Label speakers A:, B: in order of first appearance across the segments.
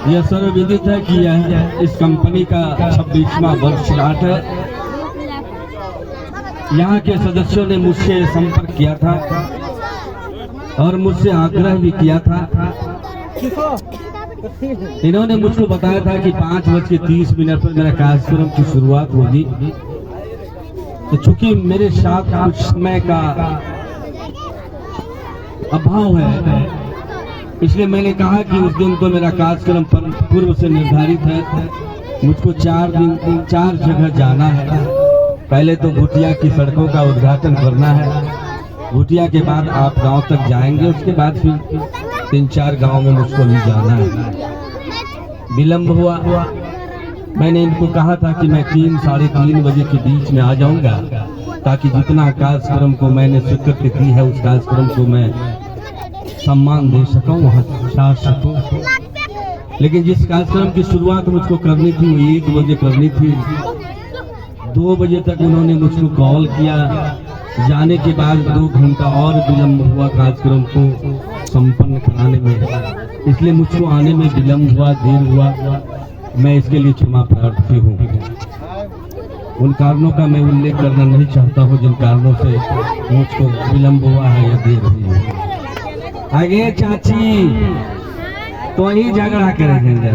A: यह सर्वविदित है कि यह इस कंपनी का 26वां वर्षगांठ है। यहाँ के सदस्यों ने मुझसे संपर्क किया था और मुझसे आग्रह भी किया था। इन्होंने मुझको बताया था कि 5:30 पर मेरा कार्यक्रम की शुरुआत होगी। तो चूंकि मेरे साथ कुछ समय का अभाव है, इसलिए मैंने कहा कि उस दिन तो मेरा कार्यक्रम पूर्व से निर्धारित है। मुझको 4 जगह जाना है। पहले तो भुटिया की सड़कों का उद्घाटन करना है। भुटिया के बाद आप गांव तक जाएंगे, उसके बाद फिर 3-4 गांव में मुझको भी जाना है। विलम्ब हुआ। मैंने इनको कहा था कि मैं 3-3:30 बजे के बीच में आ जाऊंगा, ताकि जितना कार्यक्रम को मैंने स्वीकृति दी है उस कार्यक्रम को मैं सम्मान दे सकूं, वहाँ पहुँचा सकूं। लेकिन जिस कार्यक्रम की शुरुआत मुझको करनी थी वो 1 बजे करनी थी। 2 बजे तक उन्होंने मुझको कॉल किया। जाने के बाद 2 घंटा और विलम्ब हुआ कार्यक्रम को संपन्न कराने में, इसलिए मुझको आने में विलम्ब हुआ, देर हुआ। मैं इसके लिए क्षमा प्रार्थी हूँ। उन कारणों का मैं उल्लेख करना नहीं चाहता हूँ जिन कारणों से मुझको विलम्ब हुआ है या देर हुई है। आगे चाची तो ही झगड़ा करेंगे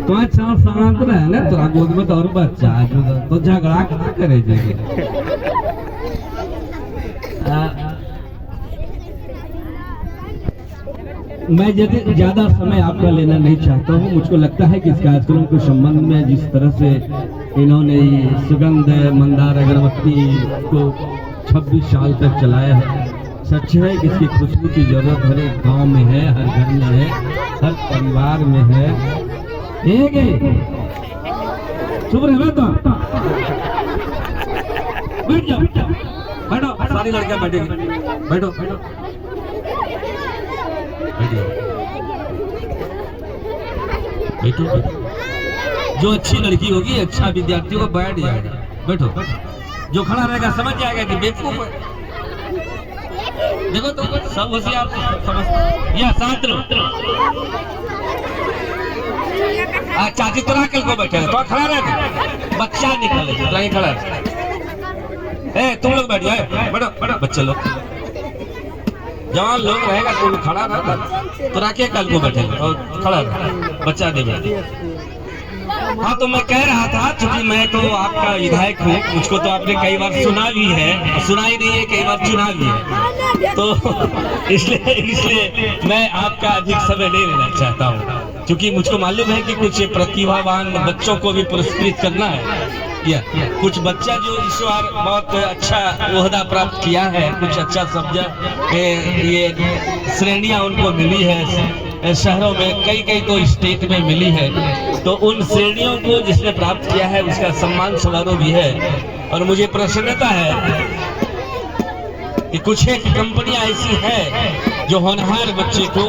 A: तो अच्छा शांत रहे ना, तोरा गोद में तो और बच्चा तो झगड़ा करे जाएगी। मैं ज्यादा समय आपका लेना नहीं चाहता हूँ। मुझको लगता है कि इस कार्यक्रम के संबंध में जिस तरह से इन्होंने सुगंध मंदार अगरबत्ती को 26 साल तक चलाया है, सच है कि इसकी खुशबू की जरूरत हर एक गांव में है, हर घर में है, हर परिवार में है। चुप रहे तो बैठ जाओ, बैठो, सारी लड़कियां बैठेगी, बैठो बैठो बैठो बैठो। जो अच्छी लड़की होगी, अच्छा विद्यार्थी को बैठ जाएगा, बैठो। जो खड़ा रहेगा समझ जाएगा कि बेवकूफ है। देखो तो सब होशियार समझ या शांत लो। चाची तोरा कल को बैठे तो खड़ा रहे, बच्चा निकले तो नहीं खड़ा है। तुम लोग बैठ जाए, बैठो बैठो बच्चे लोग, जवान लोग रहेगा तो खड़ा रहेगा। तोरा के कल को बैठे और खड़ा रहे, बच्चा नहीं बैठे। हाँ तो मैं कह रहा था, चूंकि मैं तो आपका विधायक हूँ, मुझको तो आपने कई बार सुना भी है, सुना ही नहीं है, कई बार चुना भी है, तो इसलिए मैं आपका अधिक समय नहीं लेना चाहता हूँ। क्योंकि मुझको मालूम है कि कुछ प्रतिभावान बच्चों को भी पुरस्कृत करना है। या कुछ बच्चा जो इस बार बहुत अच्छा ओहदा प्राप्त किया है, कुछ अच्छा सब्जेक्ट ये श्रेणियां उनको मिली है शहरों में, कई तो स्टेट में मिली है। तो उन श्रेणियों को जिसने प्राप्त किया है उसका सम्मान समारोह भी है। और मुझे प्रसन्नता है कि कुछ एक कंपनियां ऐसी है जो होनहार बच्चे को,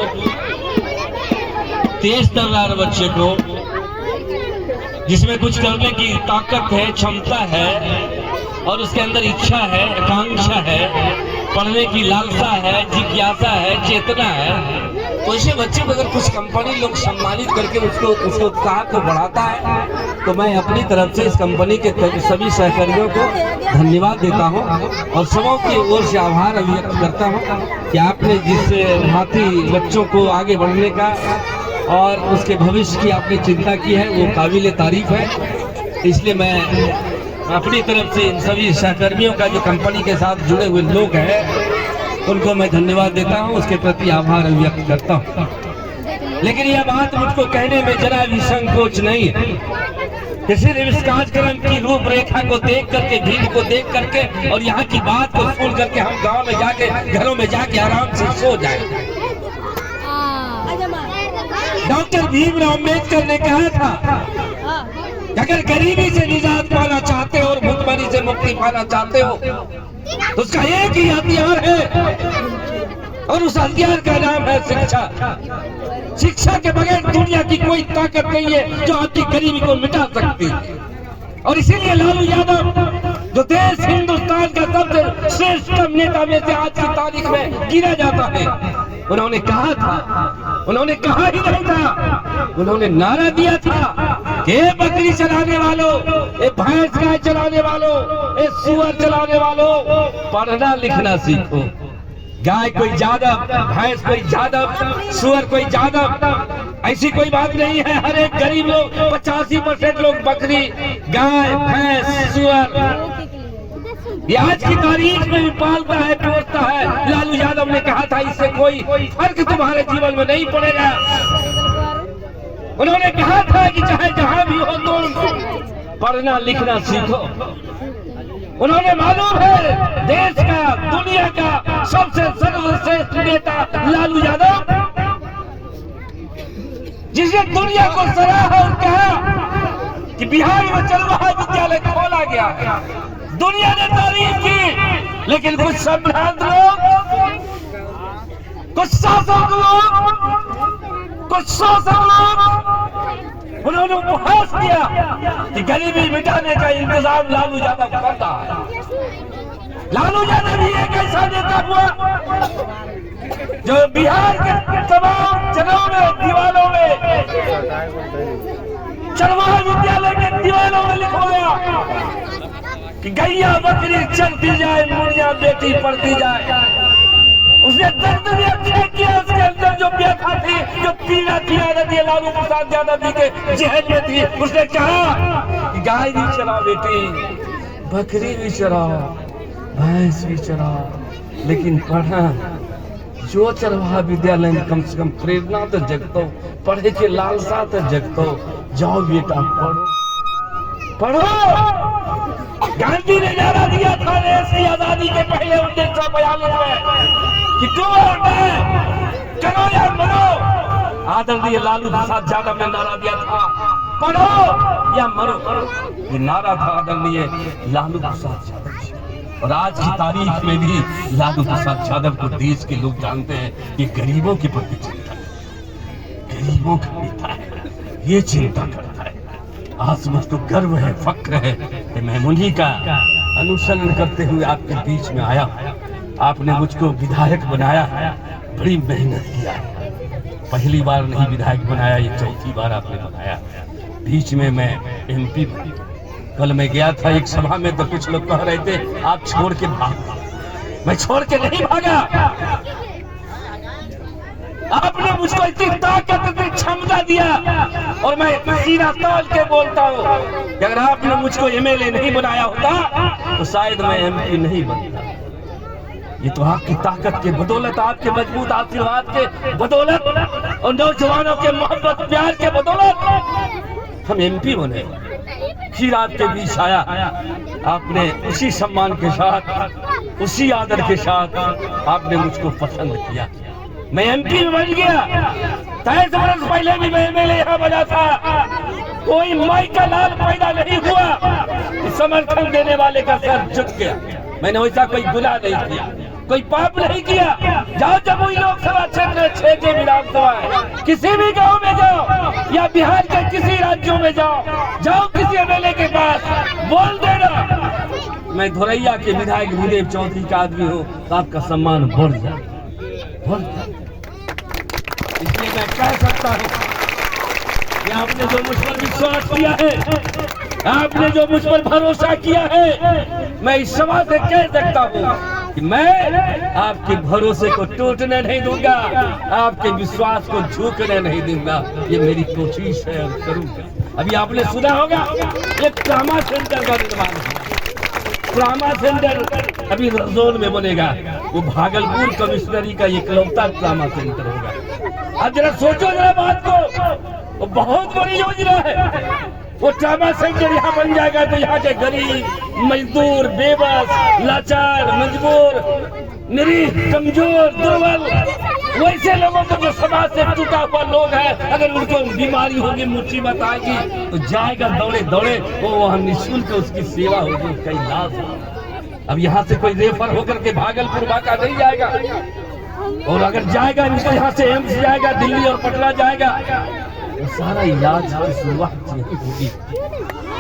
A: तेज तर्रार बच्चे को, जिसमें कुछ करने की ताकत है, क्षमता है और उसके अंदर इच्छा है, आकांक्षा है, पढ़ने की लालसा है, जिज्ञासा है, चेतना है, तो ऐसे बच्चे को अगर कुछ कंपनी लोग सम्मानित करके उसको उत्साह को बढ़ाता है, तो मैं अपनी तरफ से इस कंपनी के सभी सहकर्मियों को धन्यवाद देता हूं और सबों की ओर से आभार अभिव्यक्त करता हूं कि आपने जिस भांति बच्चों को आगे बढ़ने का और उसके भविष्य की आपने चिंता की है वो काबिल तारीफ है। इसलिए मैं अपनी तरफ से इन सभी सहकर्मियों का जो कंपनी के साथ जुड़े हुए लोग हैं उनको मैं धन्यवाद देता हूं, उसके प्रति आभार व्यक्त करता हूं। लेकिन यह बात मुझको कहने में जरा भी संकोच नहीं है कि सिर्फ इस कार्यक्रम की रूपरेखा को देख करके, भीड़ को देख करके और यहाँ की बात को सुन करके हम गांव में जाके, घरों में जाके आराम से सो जाए। डॉक्टर भीमराव अम्बेडकर ने कहा था कि अगर गरीबी से निजात पाना चाहते हो और भुखमरी से मुक्ति पाना चाहते हो तो उसका एक ही हथियार है और उस हथियार का नाम है शिक्षा। शिक्षा के बगैर दुनिया की कोई ताकत नहीं है जो आपकी गरीबी को मिटा सकती है। और इसीलिए लालू यादव जो देश हिंदुस्तान का सबसे श्रेष्ठ नेता में से आज की तारीख में गिना जाता है, उन्होंने कहा था उन्होंने कहा ही नहीं था, उन्होंने नारा दिया था कि ए बकरी चलाने वालों, ए भैंस गाय चलाने वालों, ए सुअर चलाने वालों, पढ़ना लिखना सीखो। गाय कोई जादव, भैंस कोई जादव, सुअर कोई जादव, ऐसी कोई बात नहीं है। हर एक गरीब लोग 85% लोग बकरी, गाय, भैंस, सुअर ये आज की तारीख में भी पालता है, पोसता है। लालू यादव ने कहा था इससे कोई फर्क तुम्हारे जीवन में नहीं पड़ेगा। उन्होंने कहा था कि चाहे जहां भी हो तुम पढ़ना लिखना सीखो। उन्होंने मालूम है देश का, दुनिया का सबसे सर्वश्रेष्ठ नेता लालू यादव, जिसने दुनिया को सराहा और कहा कि बिहार में चरवाहा विद्यालय खोला गया है। दुनिया ने तारीफ की, लेकिन कुछ संभ्रांत लोग, कुछ शासक लोग, कुछ शोषक लोग, उन्होंने उपहास किया कि गरीबी मिटाने का इंतजाम लालू यादव करता है। लालू यादव ही एक ऐसा नेता हुआ जो बिहार के तमाम जगहों में, दीवारों में, चरवाहा विद्यालय के दीवारों में लिखवाया कि गैया बकरी चलती जाए, मुड़िया बेटी पढ़ती जाए। उसने दर्द भी अच्छा किया, उसके अंदर जो व्यथा थी, जो पीड़ा थी, लालू प्रसाद यादव जी के जहन में थी। उसने कहा कि गाय भी चलाओ बेटी, बकरी भी चलाओ, भैंस भी चलाओ, लेकिन पढ़ा। जो चरवाहा विद्यालय में कम से कम प्रेरणा तो जगतो, पढ़े के लालसा तो जगतो। जाओ बेटा पढ़ो, पढ़ो। गांधी ने नारा दिया था देश की आजादी के पहले 1942 में कि तुम और मैं, करो या मरो। आदरणीय लालू प्रसाद यादव ने नारा दिया था, पढ़ो या मरो। ये नारा था आदरणीय लालू प्रसाद यादव। और आज की तारीख में भी लालू प्रसाद यादव को देश के लोग जानते हैं कि गरीबों के प्रति चिंता, गरीबों का नेता है, ये चिंता करता है। आज मुझको गर्व है, फक्र है कि मैं उन्हीं का अनुसरण करते हुए आपके बीच में आया। आपने मुझको विधायक बनाया, बड़ी मेहनत किया। पहली बार नहीं विधायक बनाया, ये चौथी बार आपने बनाया। बीच में मैं MP बना। कल मैं गया था एक सभा में, तो कुछ लोग कह रहे थे आप छोड़ के भाग। मैं छोड़ के नहीं भागा। आपने मुझको इतनी ताकत, इतनी क्षमता दिया, और मैं सीधा तौल के बोलता हूँ कि अगर आपने मुझको MLA नहीं बनाया होता तो शायद मैं MP नहीं बनता। ये तो आपकी ताकत के बदौलत, आपके मजबूत आशीर्वाद के बदौलत और नौजवानों के मोहब्बत प्यार के बदौलत हम MP बने। फिर आपके बीच आया, आपने उसी सम्मान के साथ, उसी आदर के साथ आपने मुझको पसंद किया। मैं MP में बन गया। 23 वर्ष पहले भी मैं MLA यहाँ बना था। कोई माई का लाल पैदा नहीं हुआ, समर्थन देने वाले का सर झुक गया। मैंने वैसा कोई गुनाह नहीं किया, कोई पाप नहीं किया। जाओ जमुई लोकसभा क्षेत्र 6 विधानसभा है, किसी भी गांव में जाओ या बिहार के किसी राज्यों में जाओ, जाओ किसी MLA के पास, बोल देना मैं धोरैया के विधायक भूदेव चौधरी का आदमी हूँ, तो आपका सम्मान बढ़ जाए। इसलिए मैं कह सकता हूँ कि आपने जो मुझ पर विश्वास किया है, आपने जो मुझ पर भरोसा किया है, मैं इस सभा से कह सकता हूँ कि मैं आपके भरोसे को टूटने नहीं दूंगा, आपके विश्वास को झुकने नहीं दूंगा। ये मेरी कोशिश है और करूंगा। अभी आपने सुना होगा एक ट्रामा सेंटर का निर्माण है। ट्रामा सेंटर अभी जोन में बनेगा, वो भागलपुर कमिश्नरी का इकलौता ट्रामा सेंटर होगा। अब जरा सोचो जरा बात को, वो बहुत बड़ी योजना है। वो ट्रामा सेंटर यहाँ बन जाएगा तो यहाँ के गरीब, मजदूर, बेबस, लाचार, मजबूर, निरीह, कमजोर, दुर्बल, वैसे लोगों को जो समाज से टूटा हुआ लोग हैं, अगर उनको बीमारी होगी, मुसीबत आएगी, तो जाएगा दौड़े दौड़े, वो वहाँ निःशुल्क उसकी सेवा होगी, उसका इलाज होगा। अब यहाँ से कोई रेफर होकर के भागलपुर बांका नहीं जाएगा, और अगर जाएगा तो यहाँ से एम्स जाएगा, दिल्ली और पटना जाएगा, वो सारा इलाज की शुरुआत यही होगी।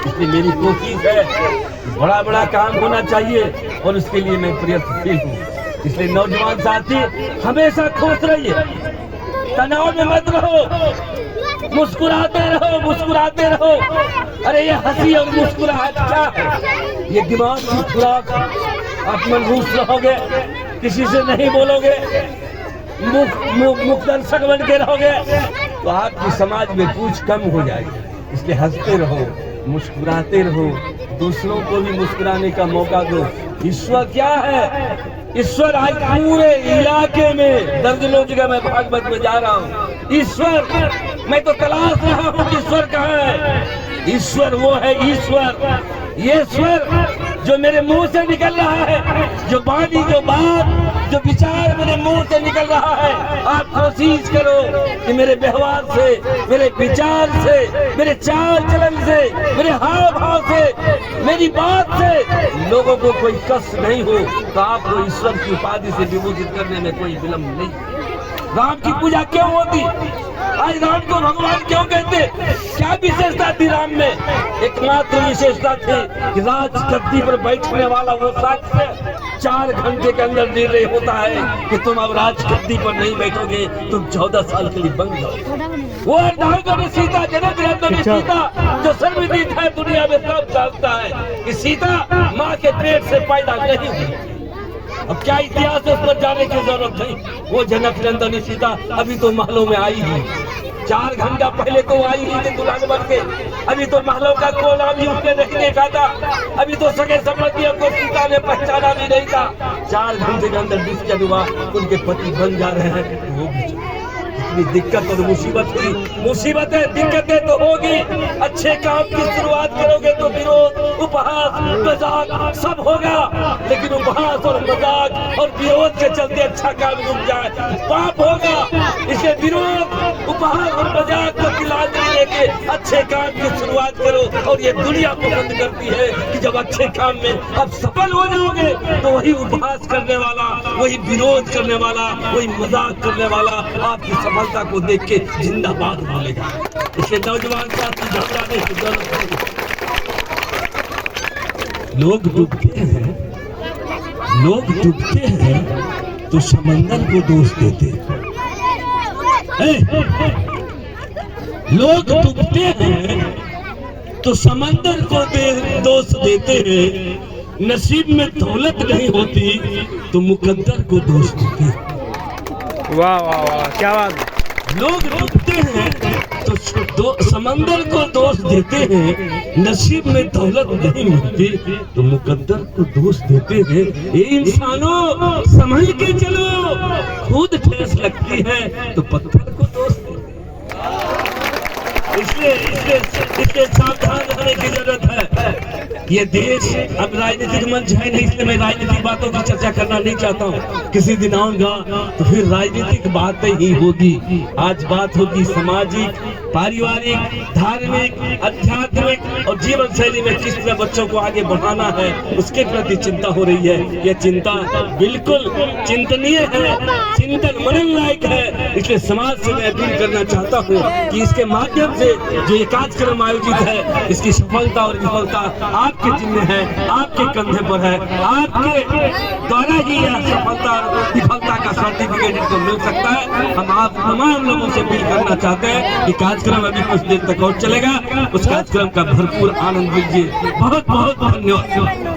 A: इसलिए मेरी कोशिश है, बड़ा बड़ा काम होना चाहिए और उसके लिए मैं प्रयत्नशील हूँ। इसलिए नौजवान साथी हमेशा खुश रहिए, तनाव में मत रहो, मुस्कुराते रहो, मुस्कुराते रहो। अरे ये हंसी और मुस्कुराहट क्या है? ये दिमाग की खुराक। आप मनहूस रहोगे, किसी से नहीं बोलोगे, मुख दर्शक बन के रहोगे तो आपकी समाज में पूछ कम हो जाएगी। इसलिए हंसते रहो, मुस्कुराते रहो, दूसरों को भी मुस्कुराने का मौका दो। ईश्वर क्या है? ईश्वर आज पूरे इलाके में दर्जनों जगह मैं भागवत में जा रहा हूँ। ईश्वर मैं तो तलाश रहा हूँ, ईश्वर कहाँ है? ईश्वर वो है ईश्वर, ये स्वर जो मेरे मुंह से निकल रहा है, जो वाणी, जो बात, जो विचार मेरे मुंह से निकल रहा है। आप कोशिश करो कि मेरे व्यवहार से, मेरे विचार से, मेरे चाल चलन से, मेरे हाव भाव से, मेरी बात से लोगों को कोई कष्ट नहीं हो, तो आपको ईश्वर की उपाधि से विभूषित करने में कोई विलंब नहीं। राम की पूजा क्यों होती? आज राम को भगवान क्यों कहते? क्या विशेषता थी राम में? एकमात्र विशेषता थी कि राज गद्दी पर बैठने वाला वो शख्स 4 घंटे के अंदर निर्णय होता है कि तुम अब राज गद्दी पर नहीं बैठोगे, तुम 14 साल के लिए बन जाओ। वो नारद सीता, जनक नंदन सीता, जो सर्वविदित है, दुनिया में सब जानता है कि सीता माँ के पेट से पैदा नहीं हुई। अब क्या इतिहास उस पर जाने की जरूरत नहीं। वो जनक नंदन सीता अभी तो महलों में आई ही, 4 घंटा पहले तो आई ही थी दुल्हन बन के। अभी तो महलों का कोना भी उसने नहीं देखा था, अभी तो सगे संबंधियों को सीता ने पहचाना भी नहीं था। 4 घंटे के अंदर डिसीजन हुआ, उनके पति बन जा रहे हैं। वो भी इतनी दिक्कत और मुसीबत हुई, मुसीबतें दिक्कतें तो होगी। अच्छे काम की शुरुआत करोगे तो विरोध, उपहास, मजाक सब होगा, लेकिन उपहास और मजाक और विरोध के चलते अच्छा काम रुक जाए पाप होगा। इसे विरोध, उपहास और मजाक को तिलांजलि देके अच्छे काम की शुरुआत करो। और ये दुनिया पसंद करती है कि जब अच्छे काम में अब सफल हो जाओगे तो वही उपहास करने वाला, वही विरोध करने वाला, वही मजाक करने वाला आपकी सफलता को देख के जिंदाबाद बोलेगा। इसे नौजवान साथी घबराने की जरूरत नहीं। लोग डूबते हैं, लोग डूबते हैं तो समंदर को दोष देते हैं। लोग डूबते हैं तो समंदर को दोष देते हैं। नसीब में दौलत नहीं होती तो मुकद्दर को दोष देते हैं।
B: वाह वाह वाह, क्या बात।
A: लोग डूबते हैं तो समंदर को दोष देते हैं। नसीब में दौलत नहीं मिलती तो मुकद्दर को दोष देते हैं। ये इंसानों संभल के चलो, खुद ठेस लगती है तो पत्थर को दोष देते हैं। इसलिए सावधान रहने की जरूरत है। ये देश अब राजनीतिक मंच है नहीं, इसलिए मैं राजनीतिक बातों की चर्चा करना नहीं चाहता हूँ। किसी दिन आऊंगा तो फिर राजनीतिक बातें ही होगी। आज बात होगी सामाजिक, पारिवारिक, धार्मिक, आध्यात्मिक और जीवन शैली में किस तरह बच्चों को आगे बढ़ाना है, उसके प्रति चिंता हो रही है। यह चिंता बिल्कुल चिंतनीय है, चिंतन मनन लायक है। इसलिए समाज से मैं अपील करना चाहता हूँ कि इसके माध्यम से जो ये कार्यक्रम आयोजित है, इसकी सफलता और विफलता आपके जिम्मे है, आपके कंधे पर है। आपके द्वारा ही यह सफलता और विफलता का सर्टिफिकेट इनको मिल सकता है। हम आप तमाम लोगों से अपील करना चाहते हैं कि कार्यक्रम अभी कुछ देर तक और चलेगा, उस कार्यक्रम का भरपूर आनंद लीजिए। बहुत बहुत धन्यवाद।